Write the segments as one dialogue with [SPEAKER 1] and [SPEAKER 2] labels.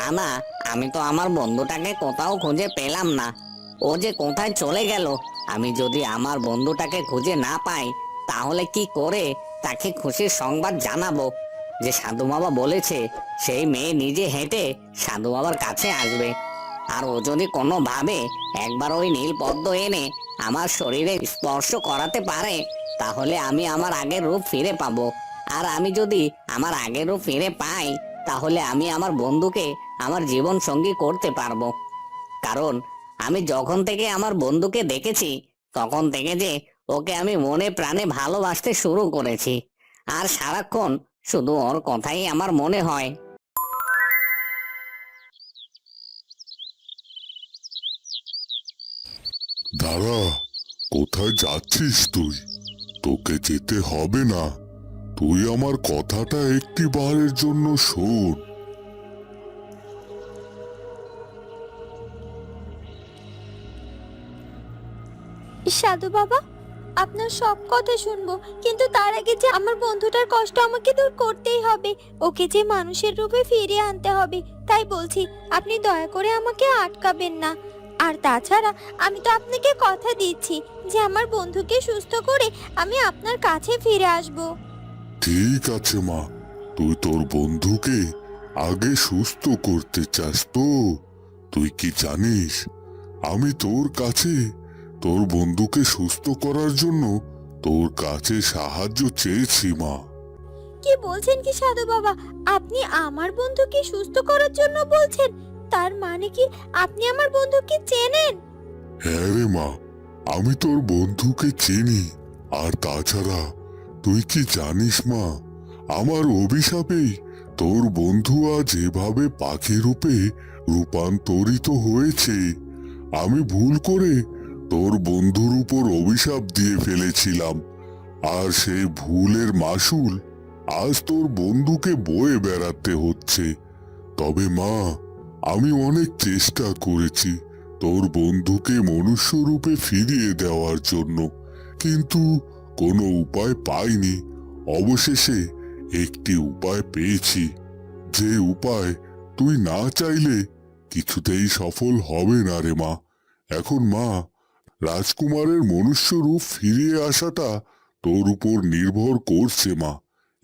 [SPEAKER 1] না না, আমি তো আমার বন্ধুটাকে কোথাও খুঁজে পেলাম না। ও যে কোথায় চলে গেল। আমি যদি আমার বন্ধুটাকে খুঁজে না পাই, তাহলে কি করে তাকে খুশির সংবাদ জানাবো যে সাধু বাবা বলেছে সেই মেয়ে নিজে হেঁটে সাধু বাবার কাছে আসবে। আর ও যদি কোনোভাবে একবার ওই নীল পদ্ম এনে আমার শরীরে স্পর্শ করাতে পারে, তাহলে আমি আমার আগের রূপ ফিরে পাবো। আর আমি যদি আমার আগের রূপ ফিরে পাই, তাহলে আমি আমার বন্ধুকে আমার জীবন সঙ্গী করতে পারবো। কারণ আমি যখন থেকে আমার বন্ধুকে দেখেছি, তখন থেকে যে ওকে আমি মনে প্রাণে ভালোবাসতে শুরু করেছি। আর সারাক্ষণ শুধু ওর কথাই আমার মনে হয়।
[SPEAKER 2] দাঁড়া, কোথায় যাচ্ছিস তুই? তোকে যেতে হবে না। তুই আমার কথাটা একটি বারের জন্য শোন।
[SPEAKER 3] সাধু বাবা, আপনার সব কথা শুনবো, কিন্তু তার আগে যে আমার বন্ধুটার কষ্ট আমাকে দূর করতেই হবে। ওকে যে মানুষের রূপে ফিরিয়ে আনতে হবে। তাই বলছি, আপনি দয়া করে আমাকে আটকাবেন না। আর তাছাড়া আমি তো আপনাকে কথা দিচ্ছি যে আমার বন্ধুকে সুস্থ করে আমি আপনার কাছে ফিরে আসব।
[SPEAKER 2] ঠিক আছে মা, তুই তোর বন্ধুকে আগে সুস্থ করতে চাস তো? তুই কি জানিস, আমি তোর কাছে তোর বন্ধুকে সুস্থ করার জন্য তোর কাছে সাহায্য চেয়েছি মা।
[SPEAKER 3] কি বলছেন কি সাধু বাবা? আপনি আমার বন্ধুকে সুস্থ করার জন্য বলছেন? তার মানে কি আপনি আমার বন্ধুকে চেনেন?
[SPEAKER 2] হ্যাঁ রে মা, আমি তোর বন্ধুকে চিনি। আর তাছাড়া তুই কি জানিস মা, আমার অভিশাপেই তোর বন্ধু আজ এভাবে পাখি রূপে রূপান্তরিত হয়েছে। আমি ভুল করে তোর বন্ধুর উপর অভিশাপ দিয়ে ফেলেছিলাম, আর সেই ভুলের মাসুল আজ তোর বন্ধুকে বয়ে বেড়াতে হচ্ছে। তবে মা, আমি অনেক চেষ্টা করেছি তোর বন্ধুকে মনুষ্য রূপে ফিরিয়ে দেওয়ার জন্য, কিন্তু কোনো উপায় পাইনি। অবশেষে একটি উপায় পেয়েছি, যে উপায় তুই না চাইলে কিছুতেই সফল হবে না রে মা। এখন মা, রাজকুমারের মনুষ্য রূপ ফিরিয়ে আসাটা তোর উপর নির্ভর করছে মা।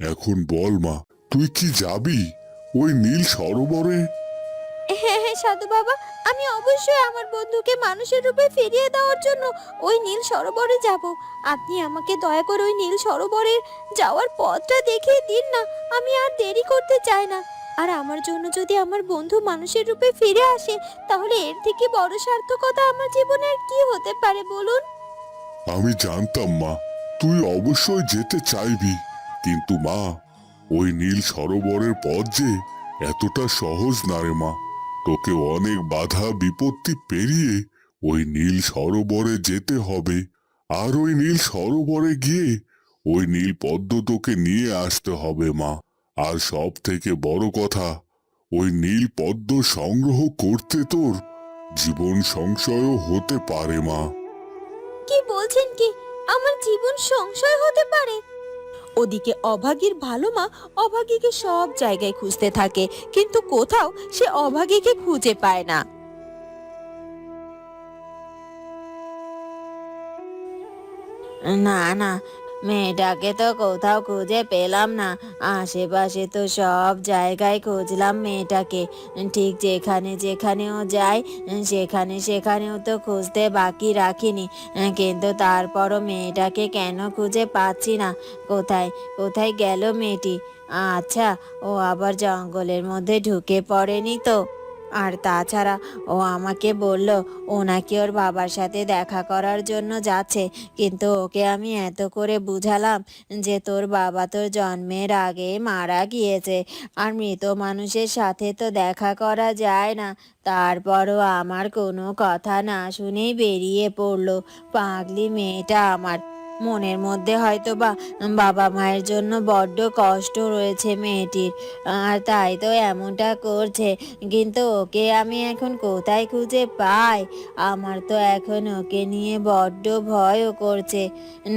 [SPEAKER 2] এখন বল মা, তুই কি যাবি ওই নীল সরোবরে?
[SPEAKER 3] হ্যাঁ হ্যাঁ সাধু বাবা, আমি অবশ্যই আমার বন্ধুকে মানুষের রূপে ফিরিয়ে দেওয়ার জন্য ওই নীল সরোবরে যাব। আপনি আমাকে দয়া করে ওই নীল সরোবরের যাওয়ার পথটা দেখিয়ে দিন না। আমি আর দেরি করতে চাই না। আর আমার জন্য যদি আমার বন্ধু মানুষের রূপে ফিরে আসে, তাহলে এর থেকে বড় সার্থকতা আমার জীবনে আর কি হতে পারে বলুন?
[SPEAKER 2] আমি জানতাম মা, তুই অবশ্যই যেতে চাইবি, কিন্তু মা, ওই নীল সরোবরের পথ যে এতটা সহজ না রে মা। তোকে অনেক বাধা বিপত্তি পেরিয়ে ওই নীল সরোবরে যেতে হবে। আর ওই নীল সরোবরে গিয়ে ওই নীল পদ্ম তোকে নিয়ে আসতে হবে মা। আর সব থেকে বড় কথা, ওই নীল পদ্ম সংগ্রহ করতে তোর জীবন সংশয়ও হতে পারে মা।
[SPEAKER 3] কি বলছেন কি? আমার জীবন সংশয় হতে পারে? ওদিকে অভাগীর ভালো মা অভাগীকে সব জায়গায় খুঁজতে থাকে, কিন্তু কোথাও সে অভাগীকে খুঁজে পায় না। না না, মেয়েটাকে তো কোথাও খুঁজে পেলাম না। আশেপাশে তো সব জায়গায় খুঁজলাম মেয়েটাকে। ঠিক যেখানে যেখানেও যাই, সেখানেও তো খুঁজতে বাকি রাখিনি। কিন্তু তারপরও মেয়েটাকে কেন খুঁজে পাচ্ছি না। কোথায় কোথায় গেল মেয়েটি? আচ্ছা, ও আবার জঙ্গলের মধ্যে ঢুকে পড়েনি তো? আর তাছাড়া ও আমাকে বলল ও নাকি ওর বাবার সাথে দেখা করার জন্য যাচ্ছে, কিন্তু ওকে আমি এত করে বুঝালাম যে তোর বাবা তোর জন্মের আগে মারা গিয়েছে, আর মৃত মানুষের সাথে তো দেখা করা যায় না। তারপরও আমার কোনো কথা না শুনেই বেরিয়ে পড়লো। পাগলি মেয়েটা আমার। মনের মধ্যে হয়তো বা বাবা মায়ের জন্য বড্ড কষ্ট রয়েছে মেয়েটির, আর তাই তো এমনটা করছে। কিন্তু ওকে আমি এখন কোথায় খুঁজে পাই? আমার তো এখন ওকে নিয়ে বড্ড ভয়ও করছে।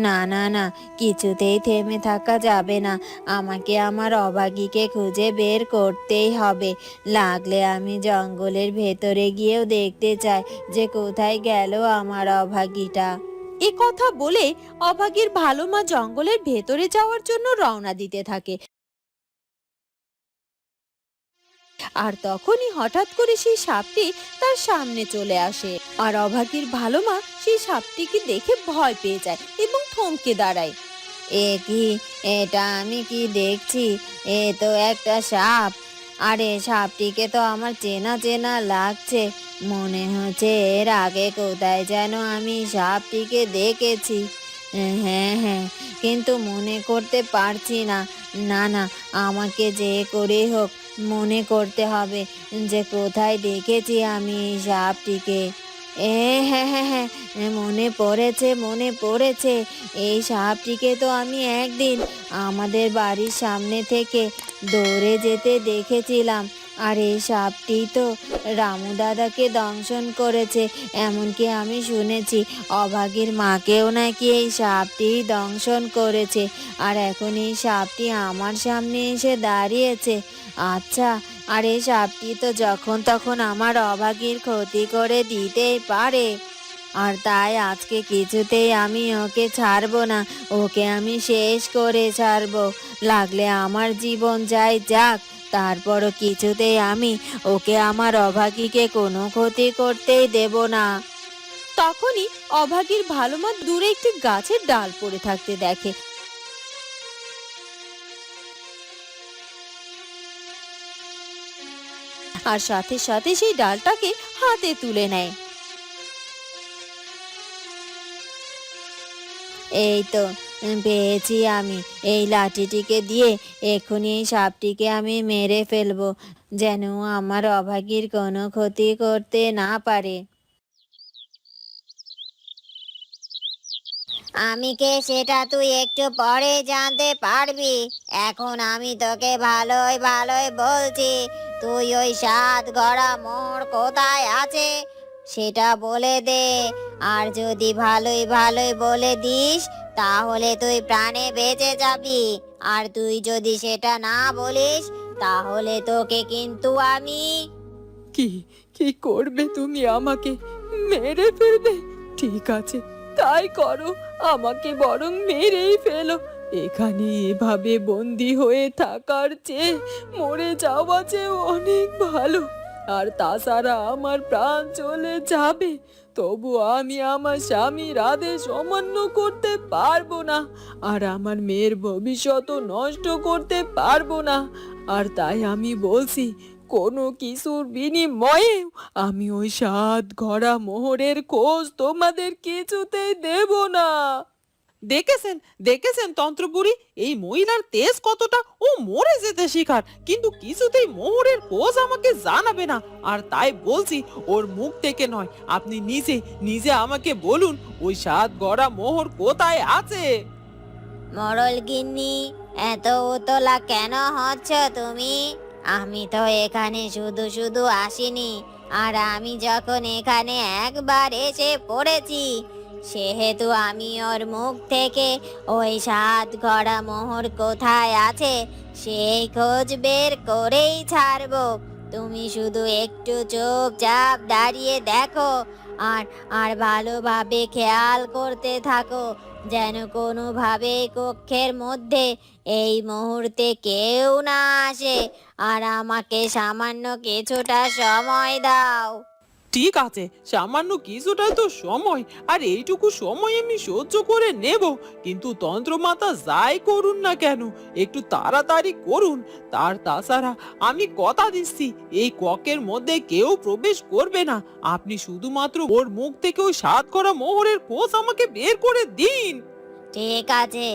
[SPEAKER 3] না না না, কিছুতেই থেমে থাকা যাবে না। আমাকে আমার অভাগীকে খুঁজে বের করতেই হবে। লাগলে আমি জঙ্গলের ভেতরে গিয়েও দেখতে চাই যে কোথায় গেল আমার অভাগীটা। এ কথা বলে অভাগীর ভালো মা জঙ্গলের ভেতরে যাওয়ার জন্য রওনা দিতে থাকে। আর তখনই হঠাৎ করে সেই সাপটি তার সামনে চলে আসে। আর অভাগীর ভালো মা সেই সাপটিকে দেখে ভয় পেয়ে যায় এবং থমকে দাঁড়ায়। এ কি? এটা আমি কি দেখছি? এ তো একটা সাপ। আরে সাপটিকে তো আমার চেনা চেনা লাগছে। মনে হচ্ছে এর আগে কোথায় যেন আমি সাপটিকে দেখেছি। হ্যাঁ হ্যাঁ, কিন্তু মনে করতে পারছি না। না না, আমাকে যে করে হোক মনে করতে হবে যে কোথায় দেখেছি আমি এই সাপটিকে। হ্যাঁ হ্যাঁ হ্যাঁ, মনে পড়েছে মনে পড়েছে। এই সাপটিকে তো আমি একদিন আমাদের বাড়ির সামনে থেকে দৌড়ে যেতে দেখেছিলাম। আর এই সাপটি তো রামু দাদাকে দংশন করেছে। এমনকি আমি শুনেছি অভাগীর মাকেও নাকি এই সাপটি দংশন করেছে। আর এখন এই সাপটি আমার সামনে এসে দাঁড়িয়েছে। আচ্ছা, আর এই সাপটি তো যখন তখন আমার অভাগীর ক্ষতি করে দিতেই পারে। আর তাই আজকে কিছুতেই আমি ওকে ছাড়বো না। ওকে আমি শেষ করে ছাড়বো। লাগলে আমার জীবন যাই যাক, তারপরও কিছুতেই আমি ওকে আমার অভাগীকে কোনো ক্ষতি করতেই দেব না। তখনই অভাগীর ভালো মা দূরে একটি গাছের ডাল পড়ে থাকতে দেখে। আর সাথে সাথে সেই ডালটাকে হাতে তুলে নেয়। এই তো পেয়েছি আমি। এই লাঠিটিকে দিয়ে এক্ষুনি এই সাপটিকে আমি মেরে ফেলবো, যেন ও আমার অভাগীর কোনো ক্ষতি করতে না পারে। আমি কে সেটা তুই একটু পরে জানতে পারবি। এখন আমি তোকে ভালোই ভালোই বলছি, তুই ওই সাত গড়া মোড় কোথায় আছে সেটা বলে দে। আর যদি ভালোই ভালোই বলে দিস তাহলে তুই প্রাণে বেঁচে যাবি। আর তুই যদি সেটা না বলিস তাহলে তোকে কিন্তু আমি।
[SPEAKER 4] কি কি করবে তুমি? আমাকে মেরে ফেলবে? ঠিক আছে, তাই করো। আমাকে বরং মেরেই ফেলো। এখানে এভাবে বন্দি হয়ে থাকার চেয়ে মরে যাওয়া যে অনেক ভালো। আর তাছাড়া আমার প্রাণ চলে যাবে, তবু আমি আমার স্বামীর আদেশ অমান্য করতে পারবো না। আর আমার মেয়ের ভবিষ্যৎও নষ্ট করতে পারবো না। আর তাই আমি বলছি, কোনো কিছুর বিনিময়ে আমি ওই সাত ঘোড়া মোহরের খোঁজ তোমাদের কিছুতেই দেব না। দেখেছেন দেখেছেন তন্ত্রপুরী, এই মহিলার তেজ কতটা! ও মরে যেতে শিখার, কিন্তু কিছুতেই মোহরের খোঁজ আমাকে জানাবে না। আর তাই বলছি, ওর মুখ থেকে নয়, আপনি নিজে নিজে আমাকে বলুন ওই সাত গড়া মোহর কোথায় আছে।
[SPEAKER 3] মরল গিন্নি, এত উতলা কেন হচ্ছ তুমি? আমি তো এখানে শুধু শুধু আসিনি। আর আমি যখন এখানে একবার এসে পড়েছি, সেহেতু আমি ওর মুখ থেকে ওই সাত গড়া মোহর কোথায় আছে সেই খোঁজ বের করেই ছাড়বো। তুমি শুধু একটু চুপচাপ দাঁড়িয়ে দেখো। আর আর ভালোভাবে খেয়াল করতে থাকো যেন কোনোভাবে কক্ষের মধ্যে এই মুহূর্তে কেউ না আসে। আর আমাকে সামান্য কিছুটা সময় দাও।
[SPEAKER 4] ঠিক আছে, সামান্য কিছুটাই তো সময়, আর এইটুকু সময় আমি সহ্য করে নেব। কিন্তু তন্ত্রমাতা যাই করুন না কেন, একটু তাড়াতাড়ি করুন। তাছাড়া আমি কথা দিচ্ছি, এই কক্ষের মধ্যে কেউ প্রবেশ করবে না। আপনি শুধুমাত্র ওর মুখ থেকে ওই সাত করা মোহরের খোঁজ আমাকে বের করে দিন।
[SPEAKER 3] ঠিক আছে,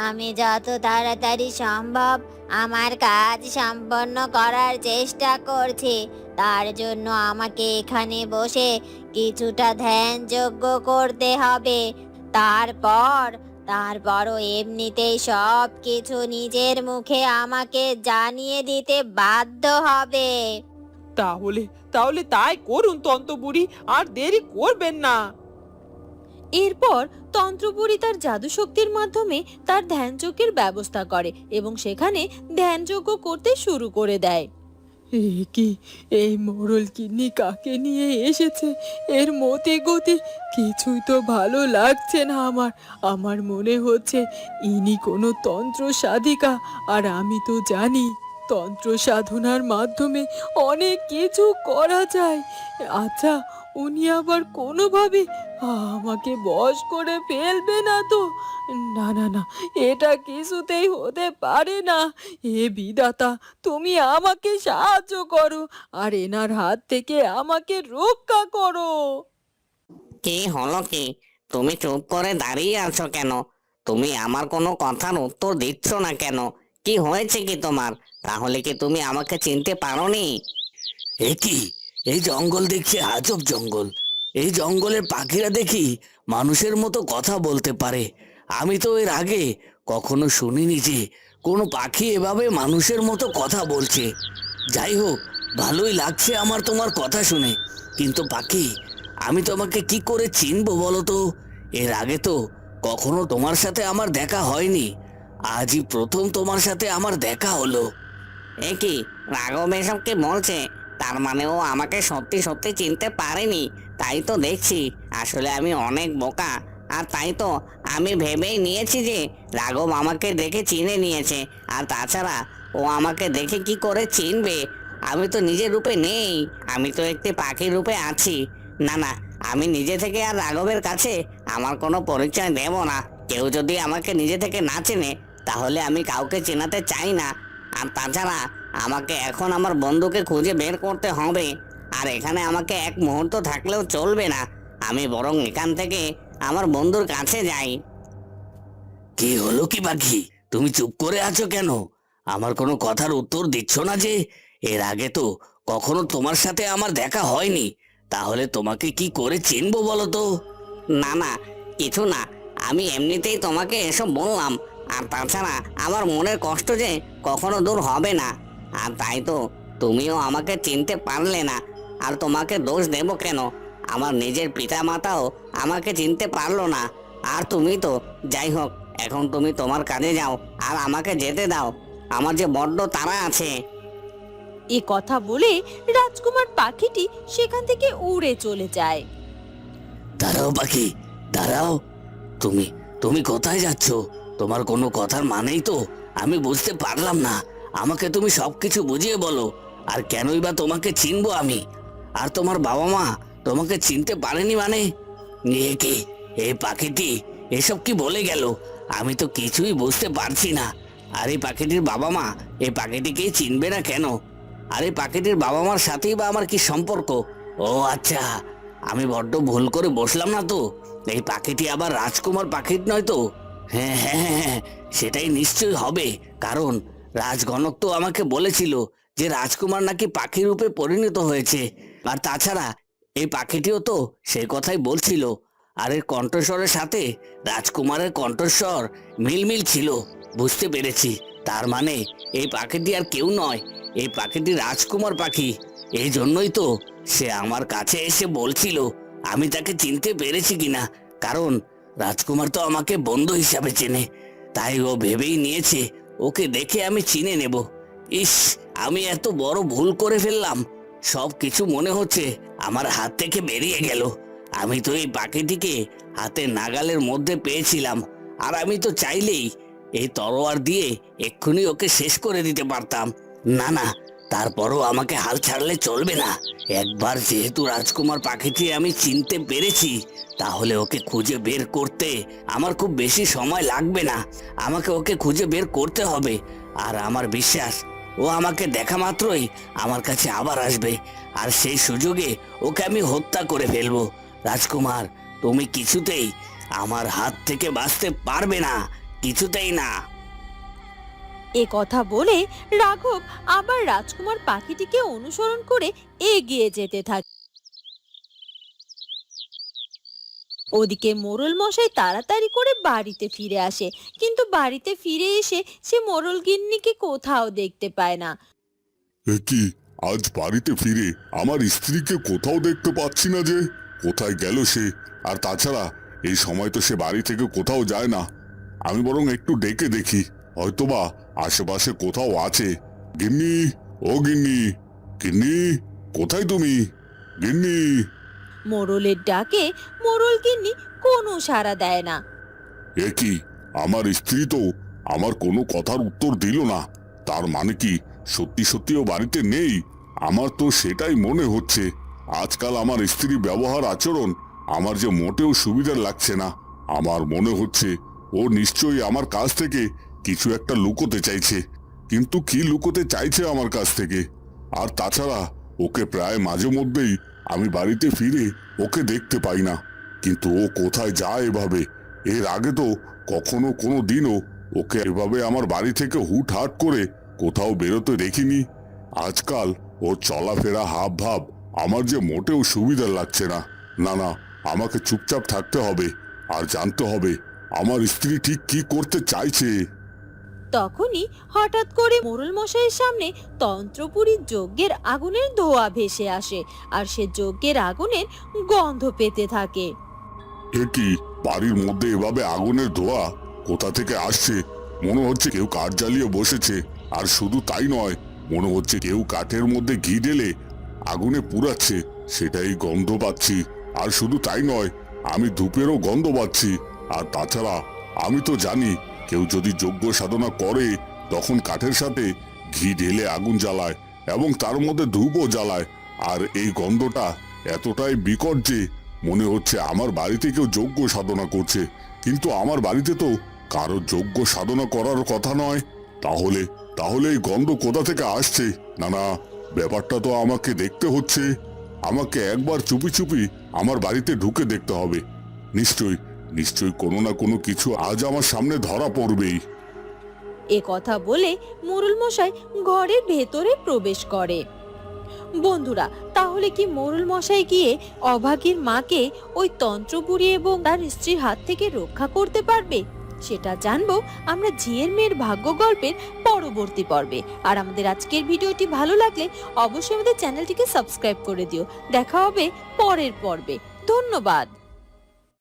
[SPEAKER 3] আমি যত তাড়াতাড়ি সম্ভব আমার কাজ সম্পন্ন করার চেষ্টা করছি। তার জন্য আমাকে এখানে বসে কিছুটা ধ্যান যজ্ঞ করতে হবে। তারপর তারপরও এমনিতেই সব কিছু নিজের মুখে আমাকে জানিয়ে দিতে বাধ্য হবে।
[SPEAKER 4] তাহলে তাহলে তাই করুন তন্ত্রবুড়ি, আর দেরি করবেন না। এরপর তন্ত্রপুরী তার জাদুশক্তির মাধ্যমে তার ধ্যানযজ্ঞের ব্যবস্থা করে এবং সেখানে ধ্যানযজ্ঞ করতে শুরু করে দেয়। কি এই মোড়ল কিন্নি কাকে নিয়ে এসেছে? এর মতি গতি কিছুই তো ভালো লাগছে না আমার। আমার মনে হচ্ছে ইনি কোনো তন্ত্র সাধিকা, আর আমি তো জানি তন্ত্র সাধনার মাধ্যমে অনেক কিছু করা যায়। আচ্ছা, উনি আবার কোনোভাবে আমাকে বশ করে ফেলবে না তো? না না না, এটা কিছুতেই হতে পারে না। হে বিধাতা, তুমি আমাকে সাহায্য করো আর এনার হাত থেকে আমাকে রক্ষা করো।
[SPEAKER 1] কি হলো কি? তুমি চুপ করে দাঁড়িয়ে আছো কেন? তুমি আমার কোনো কথার উত্তর দিচ্ছ না কেন? কি হয়েছে কি তোমার? তাহলে কি তুমি আমাকে চিনতে পারোনি?
[SPEAKER 5] এ কি? এই জঙ্গল দেখছি আজব জঙ্গল। এই জঙ্গলের পাখিরা দেখি মানুষের মতো কথা বলতে পারে। আমি তো এর আগে কখনো শুনিনি যে কোনো পাখি এভাবে মানুষের মতো কথা বলছে। যাই হোক, ভালোই লাগছে আমার তোমার কথা শুনে। কিন্তু পাখি, আমি তোমাকে কি করে চিনবো বলো তো? এর আগে তো কখনো তোমার সাথে আমার দেখা হয়নি। আজই প্রথম তোমার সাথে আমার দেখা হলো।
[SPEAKER 1] এ কি, রাঘব এসব কি বলছে? তার মানে ও আমাকে সত্যি সত্যি চিনতে পারেনি। তাই তো দেখছি আসলে আমি অনেক বোকা। আর তাই তো আমি ভেবেই নিয়েছি যে রাঘব আমাকে দেখে চিনে নিয়েছে। আর তাছাড়া ও আমাকে দেখে কি করে চিনবে? আমি তো নিজের রূপে নেই, আমি তো একটি পাখির রূপে আছি। না না, আমি নিজে থেকে আর রাঘবের কাছে আমার কোনো পরিচয় দেব না। কেউ যদি আমাকে নিজে থেকে না চেনে তাহলে আমি কাউকে চেনাতে চাই না। আর তাছাড়া আমাকে এখন আমার বন্ধুকে খুঁজে বের করতে হবে। আর এখানে আমাকে এক মুহূর্ত থাকলেও চলবে না। আমি বরং এখান থেকে আমার বন্ধুর কাছে যাই।
[SPEAKER 5] কি হলো কি পাখি, তুমি চুপ করে আছো কেন? আমার কোনো কথার উত্তর দিচ্ছ না যে? এর আগে তো কখনো তোমার সাথে আমার দেখা হয়নি। তাহলে তোমাকে কি করে চিনবো বলো তো?
[SPEAKER 1] না না, কিছু না, আমি এমনিতেই তোমাকে এসব বললাম। আর তাছাড়া আমার মনের কষ্ট যে কখনো দূর হবে না। আর তাই তো তুমিও আমাকে চিনতে পারলে না। আর তোমাকে দোষ দেব কেন? আমার নিজের পিতা মাতাও আমাকে চিনতে পারলো না। আর তুমি তো, যাই হোক, এখন তুমি তোমার কাজে যাও আর আমাকে যেতে দাও। আমার যে বড্ড তাড়া আছে।
[SPEAKER 3] এ কথা বলে রাজকুমার পাখিটি সেখান থেকে উড়ে চলে যায়।
[SPEAKER 5] দাঁড়াও পাখি, দাঁড়াও। তুমি তুমি কোথায় যাচ্ছ? তোমার কোনো কথার মানেই তো আমি বুঝতে পারলাম না। আমাকে তুমি সবকিছু বুঝিয়ে বলো। আর কেনই বা তোমাকে চিনবো আমি? আর তোমার বাবা মা তোমাকে চিনতে পারেনি মানে? এ কি, এই পাখিটি এসব কি বলে গেল? আমি তো কিছুই বুঝতে পারছি না। আর এই পাখিটির বাবা মা এই পাখিটিকে চিনবে না কেন? আর এই পাখিটির বাবা মার সাথেই বা আমার কি সম্পর্ক? ও আচ্ছা, আমি বড্ড ভুল করে বসলাম না তো? এই পাখিটি আবার রাজকুমার পাখি নয় তো? হ্যাঁ হ্যাঁ হ্যাঁ হ্যাঁ, সেটাই নিশ্চয়ই হবে। কারণ রাজগণক তো আমাকে বলেছিল যে রাজকুমার নাকি পাখি রূপে পরিণত হয়েছে। আর তাছাড়া এই পাখিটিও তো সেই কথাই বলছিল। আর এর কণ্ঠস্বরের সাথে রাজকুমারের কণ্ঠস্বর মিলমিল ছিল। বুঝতে পেরেছি, তার মানে এই পাখিটি আর কেউ নয়, এই পাখিটি রাজকুমার পাখি। এই জন্যই তো সে আমার কাছে এসে বলছিল আমি তাকে চিনতে পেরেছি কিনা। কারণ রাজকুমার তো আমাকে বন্ধু হিসাবে চেনে। তাই ও ভেবেই নিয়েছে ওকে দেখে আমি চিনে নেব। ইস, আমি এত বড় ভুল করে ফেললাম। সব কিছু মনে হচ্ছে আমার হাত থেকে বেরিয়ে গেল। আমি তো এই পাখিটিকে হাতে নাগালের মধ্যে পেয়েছিলাম। আর আমি তো চাইলেই এই তরোয়ার দিয়ে এক্ষুনি ওকে শেষ করে দিতে পারতাম। না না, তারপরও আমাকে হাল ছাড়লে চলবে না। একবার যেহেতু রাজকুমার পাখিটি আমি চিনতে পেরেছি, তাহলে ওকে খুঁজে বের করতে আমার খুব বেশি সময় লাগবে না। আমাকে ওকে খুঁজে বের করতে হবে। আর আমার বিশ্বাস ও আমাকে দেখা মাত্রই আমার কাছে আবার আসবে। আর সেই সুযোগে ওকে আমি হত্যা করে ফেলবো। রাজকুমার, তুমি কিছুতেই আমার হাত থেকে বাঁচতে পারবে না, কিছুতেই না।
[SPEAKER 3] এ কথা বলে রাঘব আবার রাজকুমার পাখিটিকে অনুসরণ করে এগিয়ে যেতে থাকে। ওদিকে মোড়ল মশাই তাড়াতাড়ি করে বাড়িতে ফিরে আসে, কিন্তু বাড়িতে ফিরে এসে সে মোড়ল গিন্নিকে কোথাও দেখতে পায় না।
[SPEAKER 2] এ কি, আজ বাড়িতে ফিরে আমার স্ত্রীকে কোথাও দেখতে পাচ্ছি না যে। কোথায় গেল সে? আর তাছাড়া এই সময় তো সে বাড়ি থেকে কোথাও যায় না। আমি বরং একটু ডেকে দেখি, হয়তোবা আশেপাশে কোথাও আছে। গিন্নি, ও গিন্নি, গিন্নি, কোথায় তুমি? গিন্নি।
[SPEAKER 3] মোড়লের ডাকে মোড়ল গিন্নি কোনো সাড়া দেয় না।
[SPEAKER 2] এ কি, আমার স্ত্রী তো আমার কোনো কথার উত্তর দিল না। তার মানে কি সত্যি সত্যিও বাড়িতে নেই? আমার তো সেটাই মনে হচ্ছে। আজকাল আমার স্ত্রী ব্যবহার আচরণ আমার যে মোটেও সুবিধার লাগছে না। আমার মনে হচ্ছে ও নিশ্চয়ই আমার কাছ থেকে কিছু একটা লুকোতে চাইছে। কিন্তু কি লুকোতে চাইছে আমার কাছ থেকে? আর তাছাড়া ওকে প্রায় মাঝে মধ্যেই আমি বাড়িতে ফিরে ওকে দেখতে পাই না। কিন্তু ও কোথায় যায় এভাবে? এর আগে তো কখনো কোনো দিনও ওকে এভাবে আমার বাড়ি থেকে হুটহাট করে কোথাও বেরোতে দেখিনি। আজকাল ওর চলাফেরা হাব ভাব আমার যে মোটেও সুবিধা লাগছে না। না না, আমাকে চুপচাপ থাকতে হবে আর জানতে হবে আমার স্ত্রী ঠিক কি করতে চাইছে।
[SPEAKER 3] তখনই হঠাৎ করে মোড়ল মশাইয়ের সামনে তন্ত্রপুরীর যজ্ঞের আগুনের ধোঁয়া ভেসে আসে, আর সে যজ্ঞের আগুনের গন্ধ পেতে থাকে।
[SPEAKER 2] এ কি, বাড়ির মধ্যে এভাবে আগুনের ধোঁয়া কোথা থেকে আসছে? মনে হচ্ছে কেউ কাঠ জ্বালিয়ে বসেছে। আর শুধু তাই নয়, মনে হচ্ছে কেউ কাঠের মধ্যে ঘি ঢেলে আগুনে পুড়াচ্ছে, সেটাই গন্ধ পাচ্ছি। আর শুধু তাই নয়, আমি ধূপেরও গন্ধ পাচ্ছি। আর তাছাড়া আমি তো জানি কেউ যদি যজ্ঞ সাধনা করে তখন কাঠের সাথে ঘি ঢেলে আগুন জ্বালায় এবং তার মধ্যে ধূপও জ্বালায়। আর এই গন্ধটা এতটাই বিকট যে মনে হচ্ছে আমার বাড়িতে কেউ যজ্ঞ সাধনা করছে। কিন্তু আমার বাড়িতে তো কারো যজ্ঞ সাধনা করার কথা নয়। তাহলে তাহলে এই গন্ধ কোথা থেকে আসছে? না না, ব্যাপারটা তো আমাকে দেখতে হচ্ছে। আমাকে একবার চুপি চুপি আমার বাড়িতে ঢুকে দেখতে হবে। নিশ্চয়ই নিশ্চয়ই কোনো না কোনো কিছু আজ আমার সামনে ধরা পড়বেই।
[SPEAKER 3] এ কথা বলে মোড়ল মশাই ঘরের ভেতরে প্রবেশ করে। বন্ধুরা, তাহলে কি মোড়ল মশাই গিয়ে অভাগীর মাকে ওই তন্ত্রপুরী এবং তার স্ত্রীর হাত থেকে রক্ষা করতে পারবে? সেটা জানবো আমরা ঝিয়ের মেয়ের ভাগ্য গল্পের পরবর্তী পর্বে। আর আমাদের আজকের ভিডিওটি ভালো লাগলে অবশ্যই আমাদের চ্যানেলটিকে সাবস্ক্রাইব করে দিও। দেখা হবে পরের পর্বে। ধন্যবাদ।